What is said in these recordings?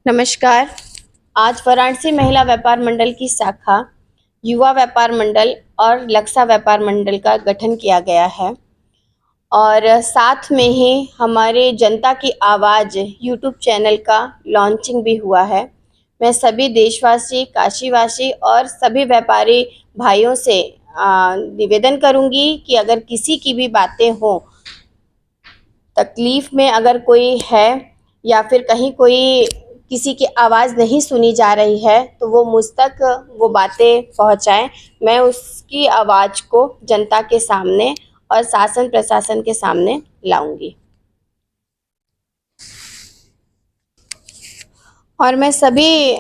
नमस्कार। आज वाराणसी महिला व्यापार मंडल की शाखा युवा व्यापार मंडल और लक्सा व्यापार मंडल का गठन किया गया है और साथ में ही हमारे जनता की आवाज़ यूट्यूब चैनल का लॉन्चिंग भी हुआ है। मैं सभी देशवासी, काशीवासी और सभी व्यापारी भाइयों से निवेदन करूंगी कि अगर किसी की भी बातें हों, तकलीफ में अगर कोई है या फिर कहीं कोई किसी की आवाज़ नहीं सुनी जा रही है तो वो मुझ तक वो बातें पहुंचाएं। मैं उसकी आवाज़ को जनता के सामने और शासन प्रशासन के सामने लाऊंगी। और मैं सभी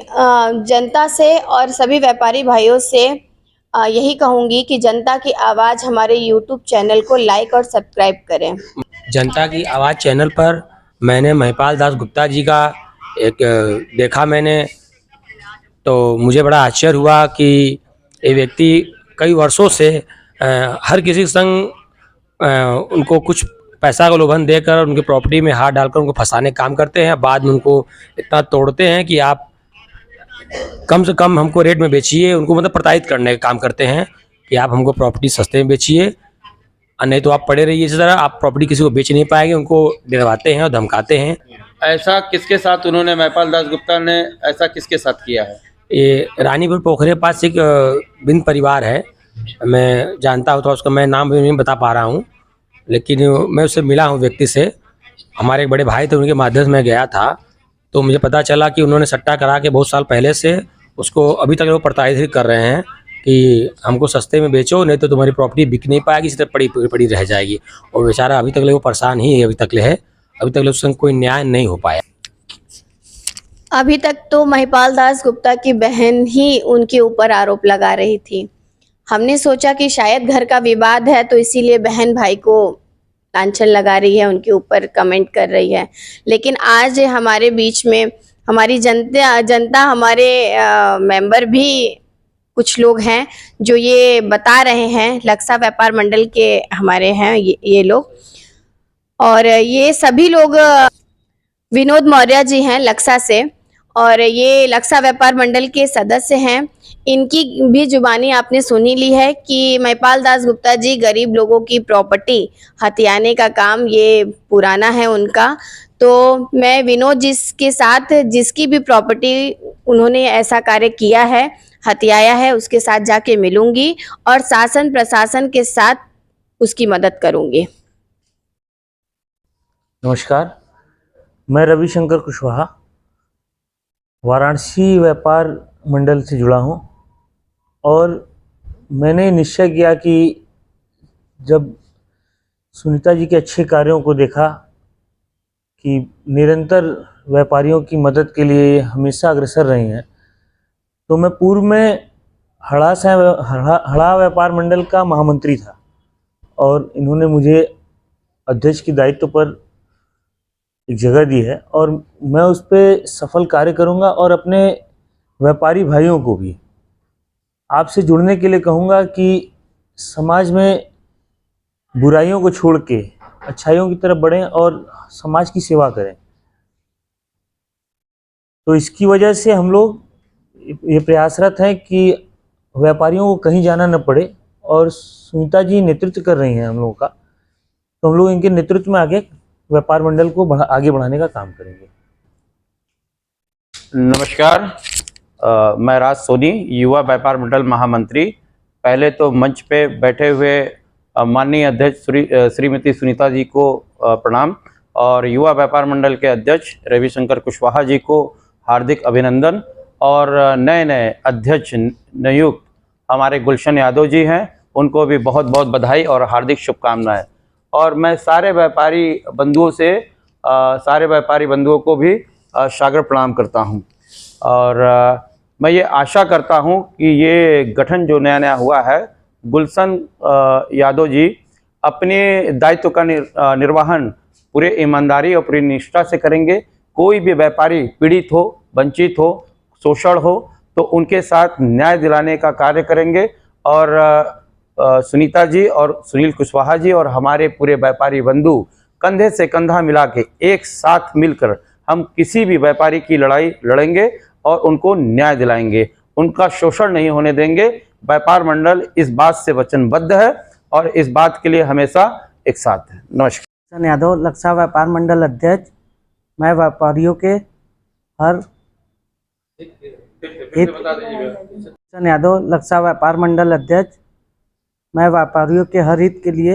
जनता से और सभी व्यापारी भाइयों से यही कहूँगी कि जनता की आवाज़ हमारे यूट्यूब चैनल को लाइक और सब्सक्राइब करें। जनता की आवाज़ चैनल पर मैंने महिपाल दास गुप्ता जी का एक देखा मैंने, तो मुझे बड़ा आश्चर्य हुआ कि ये व्यक्ति कई वर्षों से हर किसी के संग उनको कुछ पैसा का लोभन देकर उनकी प्रॉपर्टी में हाथ डालकर उनको फंसाने का काम करते हैं। बाद में उनको इतना तोड़ते हैं कि आप कम से कम हमको रेट में बेचिए। उनको मतलब प्रताड़ित करने का काम करते हैं कि आप हमको प्रॉपर्टी सस्ते में बेचिए, और नहीं तो आप पड़े रहिए इसी तरह, आप प्रॉपर्टी किसी को बेच नहीं पाएंगे। उनको डरवाते हैं और धमकाते हैं। ऐसा किसके साथ उन्होंने, महिपाल दास गुप्ता ने ऐसा किसके साथ किया है? ये रानीपुर पोखरे पास एक बिंद परिवार है, मैं जानता हूँ, तो उसका मैं नाम भी नहीं बता पा रहा हूँ, लेकिन मैं उससे मिला हूँ व्यक्ति से। हमारे एक बड़े भाई थे, उनके माध्यम से मैं गया था, तो मुझे पता चला कि उन्होंने सट्टा करा के बहुत साल पहले से उसको अभी तक वो प्रताड़ित कर रहे हैं कि हमको सस्ते में बेचो, नहीं तो तुम्हारी प्रॉपर्टी बिक नहीं पाएगी, इसी तरह पड़ी पड़ी रह जाएगी। और बेचारा अभी तक वो परेशान ही है, अभी तक उससे कोई न्याय नहीं हो पाया। अभी तक तो महिपाल दास गुप्ता की बहन ही उनके ऊपर आरोप लगा रही थी। हमने सोचा कि शायद घर का विवाद है तो इसीलिए बहन भाई को लांछन लगा रही है, उनके ऊपर कमेंट कर रही है। लेकिन आज हमारे बीच में हमारी जनता हमारे मेंबर भी कुछ लोग हैं जो ये बता रहे हैं, लक्सा व्यापार मंडल के हमारे हैं ये लोग, और ये सभी लोग विनोद मौर्य जी हैं लक्सा से, और ये लक्सा व्यापार मंडल के सदस्य हैं। इनकी भी जुबानी आपने सुनी ली है कि महिपाल दास गुप्ता जी गरीब लोगों की प्रॉपर्टी हथियाने का काम ये पुराना है उनका। तो मैं विनोद जी के साथ जिसकी भी प्रॉपर्टी उन्होंने ऐसा कार्य किया है, हथियाया है, उसके साथ जाके मिलूंगी और शासन प्रशासन के साथ उसकी मदद करूंगी। नमस्कार, मैं रविशंकर कुशवाहा वाराणसी व्यापार मंडल से जुड़ा हूं, और मैंने निश्चय किया कि जब सुनीता जी के अच्छे कार्यों को देखा कि निरंतर व्यापारियों की मदद के लिए हमेशा अग्रसर रही हैं, तो मैं पूर्व में हड़ा व्यापार मंडल का महामंत्री था और इन्होंने मुझे अध्यक्ष की दायित्व पर एक जगह दी है, और मैं उस पर सफल कार्य करूंगा। और अपने व्यापारी भाइयों को भी आपसे जुड़ने के लिए कहूँगा कि समाज में बुराइयों को छोड़ के अच्छाइयों की तरफ बढ़ें और समाज की सेवा करें। तो इसकी वजह से हम लोग ये प्रयासरत हैं कि व्यापारियों को कहीं जाना न पड़े, और सुनीता जी नेतृत्व कर रही हैं हम लोगों का, तो हम लोग इनके नेतृत्व में आगे व्यापार मंडल को आगे बढ़ाने का काम करेंगे। नमस्कार, मैं राज सोनी, युवा व्यापार मंडल महामंत्री। पहले तो मंच पे बैठे हुए माननीय अध्यक्ष श्रीमती सुनीता जी को प्रणाम, और युवा व्यापार मंडल के अध्यक्ष रविशंकर कुशवाहा जी को हार्दिक अभिनंदन, और नए अध्यक्ष नियुक्त हमारे गुलशन यादव जी हैं, उनको भी बहुत बहुत बधाई और हार्दिक शुभकामनाएं। और मैं सारे व्यापारी बंधुओं को भी सागर प्रणाम करता हूं, और मैं ये आशा करता हूं कि ये गठन जो नया हुआ है, गुलशन यादव जी अपने दायित्व का निर्वहन पूरे ईमानदारी और पूरी निष्ठा से करेंगे। कोई भी व्यापारी पीड़ित हो, वंचित हो, शोषण हो, तो उनके साथ न्याय दिलाने का कार्य करेंगे। और सुनीता जी और सुनील कुशवाहा जी और हमारे पूरे व्यापारी बंधु कंधे से कंधा मिला के एक साथ मिलकर हम किसी भी व्यापारी की लड़ाई लड़ेंगे और उनको न्याय दिलाएंगे, उनका शोषण नहीं होने देंगे। व्यापार मंडल इस बात से वचनबद्ध है और इस बात के लिए हमेशा एक साथ है। नमस्कार। यादव, लक्सा व्यापार मंडल अध्यक्ष। मैं व्यापारियों के हर यादव, लक्सा व्यापार मंडल अध्यक्ष। मैं व्यापारियों के हर हित के लिए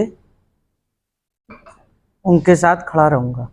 उनके साथ खड़ा रहूँगा।